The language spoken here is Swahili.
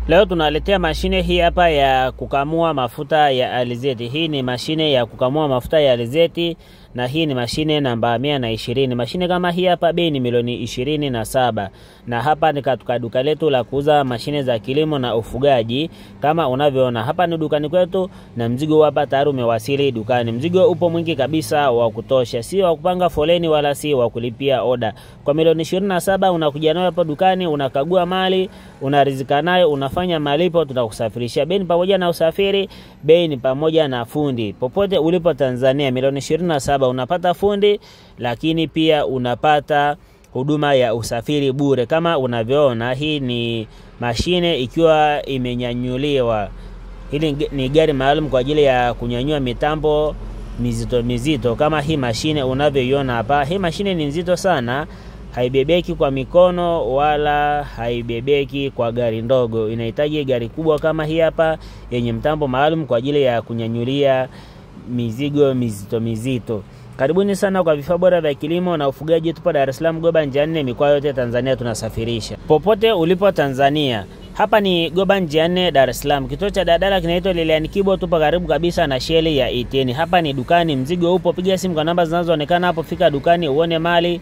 Leo tunaletea mashine hii hapa ya kukamua mafuta ya alizeti. Hii ni mashine ya kukamua mafuta ya alizeti na hii ni mashine namba 120. Mashine kama hii hapa bei ni milioni 27. Na hapa ni katika duka letu la kuuza mashine za kilimo na ufugaji. Kama unavyoona hapa ni dukani kwetu na mzigo hapa tayari umewasili dukani. Mzigo upo mwingi kabisa wa kutosha. Si wa kupanga foleni wala si wa kulipia oda. Kwa milioni 27 unakuja nayo hapa dukani, unakagua mali, unaridhika nayo, unafanya malipo, tutakusafirishia. Bei ni pamoja na usafiri, bei ni pamoja na fundi. Popote ulipo Tanzania, milioni 27 unapata fundi, lakini pia unapata huduma ya usafiri bure. Kama unavyoona hii ni mashine ikiwa imenyanyuliwa. Hili ni gari maalum kwa ajili ya kunyanyua mitambo mizito. Kama hii mashine unavyoiona hapa, hii mashine ni nzito sana. Haibebeki kwa mikono wala haibebeki kwa gari ndogo. Inahitaji gari kubwa kama hii hapa yenye mtambo maalum kwa ajili ya kunyanyulia mizigo mizito. Karibuni sana kwa vifaa bora vya kilimo na ufugaji. Tupo Dar es Salaam, Goba, njia 4, mikoa yote Tanzania tunasafirisha. Popote ulipo Tanzania. Hapa ni Goba, njia 4, Dar es Salaam. Kituo cha dadala kinaitwa Lilian Kibo, tupo karibu kabisa na sheli ya ETN. Hapa ni dukani, mzigo upo, piga simu kwa namba zinazoonekana hapo, fika dukani uone mali.